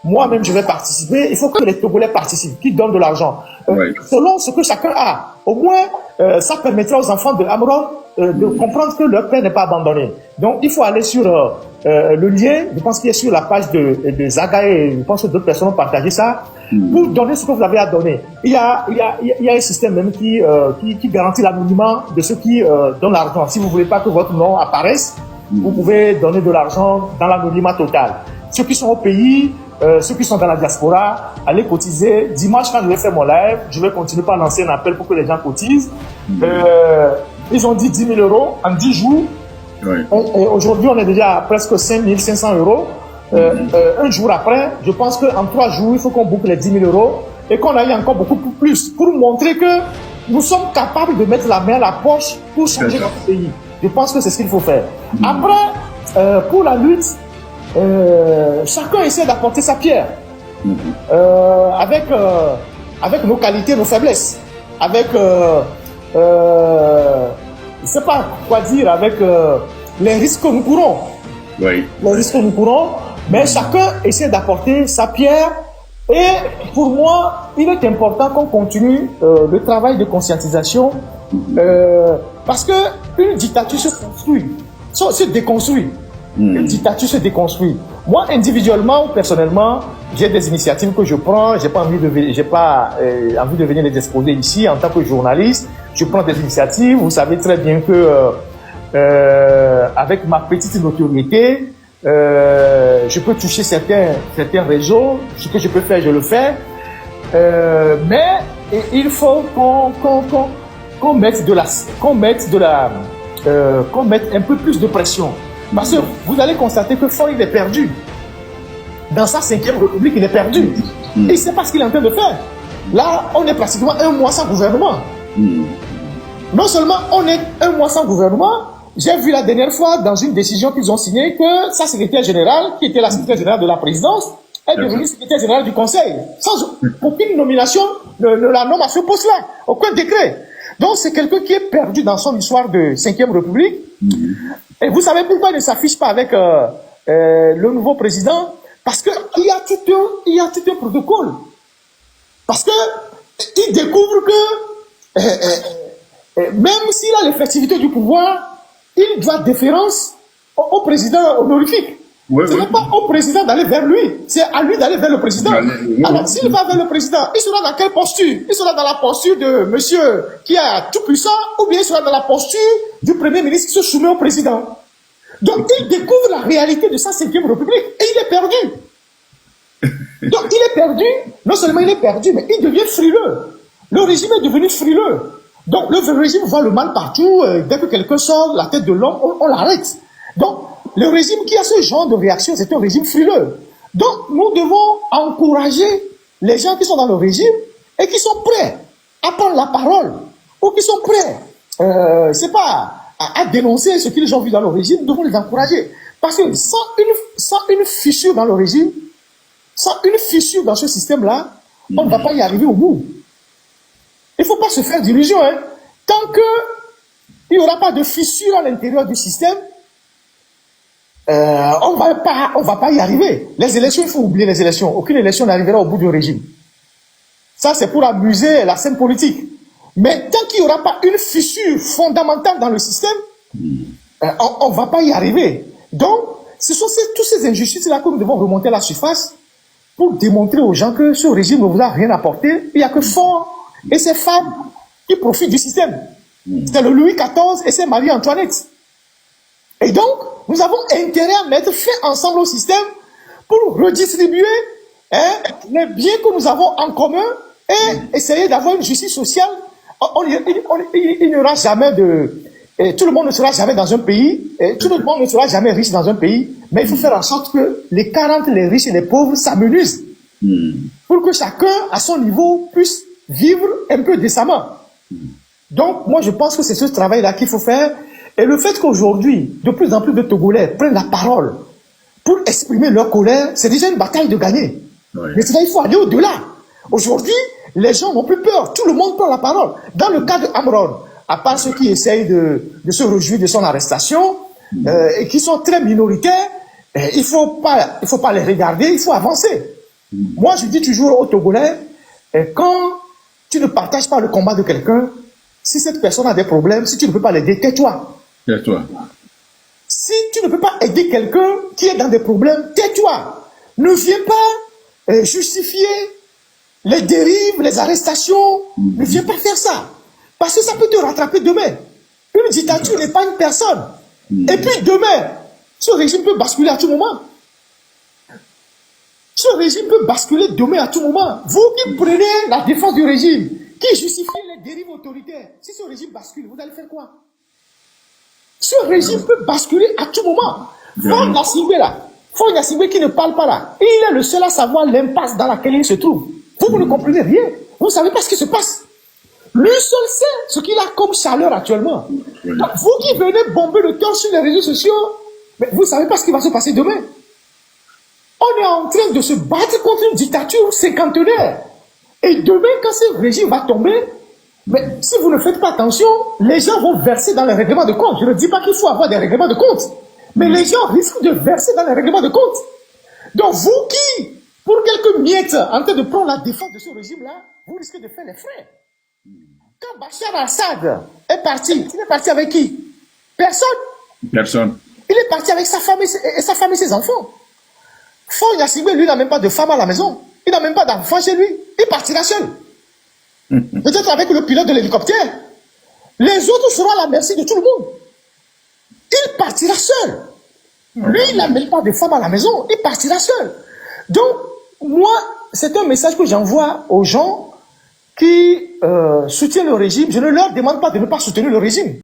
moi-même je vais participer, il faut que les Togolais participent, qu'ils donnent de l'argent. Selon ce que chacun a. Au moins, ça permettra aux enfants de Amron de comprendre que leur père n'est pas abandonné. Donc, il faut aller sur le lien, je pense qu'il est sur la page de Zaga et je pense que d'autres personnes ont partagé ça, pour donner ce que vous avez à donner. Il y a un système même qui garantit l'anonymat de ceux qui donnent l'argent. Si vous ne voulez pas que votre nom apparaisse, vous pouvez donner de l'argent dans l'anonymat total. Ceux qui sont au pays, ceux qui sont dans la diaspora, allez cotiser. Dimanche, quand je vais faire mon live, je vais continuer par lancer un appel pour que les gens cotisent. Ils ont dit 10 000 euros en 10 jours. Et aujourd'hui, on est déjà à presque 5 500 euros. Un jour après, je pense qu'en 3 jours, il faut qu'on boucle les 10 000 euros et qu'on aille encore beaucoup plus pour montrer que nous sommes capables de mettre la main à la poche pour changer notre pays. Je pense que c'est ce qu'il faut faire. Après, pour la lutte, chacun essaie d'apporter sa pierre avec nos qualités, nos faiblesses, avec je ne sais pas quoi dire, avec les risques que nous courons. Les risques que nous courons, mais chacun essaie d'apporter sa pierre. Et pour moi, il est important qu'on continue le travail de conscientisation parce que une dictature se construit, se déconstruit. Une dictature se déconstruit. Moi, individuellement ou personnellement, j'ai des initiatives que je prends. J'ai pas envie de venir les exposer ici en tant que journaliste. Je prends des initiatives. Vous savez très bien que avec ma petite notoriété, je peux toucher certains réseaux. Ce que je peux faire, je le fais. Mais il faut qu'on mette un peu plus de pression. Parce que vous allez constater que Faure, il est perdu. Dans sa 5e République, il est perdu. Et il ne sait pas ce qu'il est en train de faire. Là, on est pratiquement 1 mois sans gouvernement. Non seulement on est 1 mois sans gouvernement, j'ai vu la dernière fois dans une décision qu'ils ont signée que sa secrétaire générale, qui était la secrétaire générale de la présidence, est devenue secrétaire générale du Conseil. Sans aucune nomination, la nomme à ce poste-là. Aucun décret. Donc c'est quelqu'un qui est perdu dans son histoire de 5e République. Et vous savez pourquoi il ne s'affiche pas avec le nouveau président? Parce qu'il y a tout un protocole. Parce qu'il découvre que même s'il a l'effectivité du pouvoir, il doit déférence au président honorifique. Ce n'est pas au président d'aller vers lui, c'est à lui d'aller vers le président. Alors s'il va vers le président, il sera dans quelle posture? Il sera dans la posture de monsieur qui est tout puissant, ou bien il sera dans la posture du premier ministre qui se soumet au président. Donc il découvre la réalité de sa 5e République et il est perdu. Donc il est perdu, non seulement il est perdu, mais il devient frileux. Le régime est devenu frileux. Donc le régime voit le mal partout, dès que quelqu'un sort la tête de l'homme, on l'arrête. Donc le régime qui a ce genre de réaction, c'est un régime frileux. Donc nous devons encourager les gens qui sont dans le régime et qui sont prêts à prendre la parole, ou qui sont prêts, c'est pas, à dénoncer ce qu'ils ont vu dans le régime. Nous devons les encourager. Parce que sans une fissure dans le régime, sans une fissure dans ce système-là, on ne va pas y arriver au bout. Il ne faut pas se faire d'illusions. Tant qu'il n'y aura pas de fissure à l'intérieur du système, on va pas y arriver. Les élections, il faut oublier les élections. Aucune élection n'arrivera au bout du régime. Ça, c'est pour amuser la scène politique. Mais tant qu'il n'y aura pas une fissure fondamentale dans le système, on ne va pas y arriver. Donc, ce sont tous ces injustices-là que nous devons remonter à la surface pour démontrer aux gens que ce régime ne vous a rien apporté. Il n'y a que Faure et ses femmes qui profitent du système. C'est le Louis XIV et c'est Marie-Antoinette. Et donc, nous avons intérêt à mettre fin ensemble au système pour redistribuer les biens que nous avons en commun et essayer d'avoir une justice sociale. Il n'y aura jamais tout le monde ne sera jamais dans un pays, tout le monde ne sera jamais riche dans un pays, mais il faut faire en sorte que les 40, les riches et les pauvres s'amenuisent pour que chacun, à son niveau, puisse vivre un peu décemment. Donc, moi, je pense que c'est ce travail-là qu'il faut faire. Et le fait qu'aujourd'hui, de plus en plus de Togolais prennent la parole pour exprimer leur colère, c'est déjà une bataille de gagner. Mais c'est là, il faut aller au-delà. Aujourd'hui, les gens n'ont plus peur. Tout le monde prend la parole. Dans le cas de Amron, à part ceux qui essayent de se réjouir de son arrestation, et qui sont très minoritaires, il faut pas les regarder, il faut avancer. Moi, je dis toujours aux Togolais, quand tu ne partages pas le combat de quelqu'un, si cette personne a des problèmes, si tu ne peux pas l'aider, tais-toi. Tais-toi. Si tu ne peux pas aider quelqu'un qui est dans des problèmes, tais-toi. Ne viens pas justifier les dérives, les arrestations. Ne viens pas faire ça. Parce que ça peut te rattraper demain. Une dictature n'est pas une personne. Et puis demain, ce régime peut basculer à tout moment. Ce régime peut basculer demain à tout moment. Vous qui prenez la défense du régime, qui justifiez les dérives autoritaires, si ce régime bascule, vous allez faire quoi? Ce régime peut basculer à tout moment. Faure Gnassingbé là, Faure Gnassingbé qui ne parle pas là, il est le seul à savoir l'impasse dans laquelle il se trouve. Vous ne comprenez rien. Vous ne savez pas ce qui se passe. Lui seul sait ce qu'il a comme chaleur actuellement. Donc, vous qui venez bomber le cœur sur les réseaux sociaux, mais vous ne savez pas ce qui va se passer demain. On est en train de se battre contre une dictature cinquantenaire. Et demain, quand ce régime va tomber, mais si vous ne faites pas attention, les gens vont verser dans les règlements de compte. Je ne dis pas qu'il faut avoir des règlements de compte, mais les gens risquent de verser dans les règlements de compte. Donc vous qui, pour quelques miettes, en train de prendre la défense de ce régime-là, vous risquez de faire les frais. Quand Bachar al-Assad est parti, il est parti avec qui? Personne. Personne. Il est parti avec sa femme et ses enfants. Faure Gnassingbé, lui, n'a même pas de femme à la maison. Il n'a même pas d'enfant chez lui. Il partira seul. Peut-être avec le pilote de l'hélicoptère. Les autres seront à la merci de tout le monde. Il partira seul. Lui, il n'a même pas de femme à la maison. Il partira seul. Donc, moi, c'est un message que j'envoie aux gens qui soutiennent le régime. Je ne leur demande pas de ne pas soutenir le régime.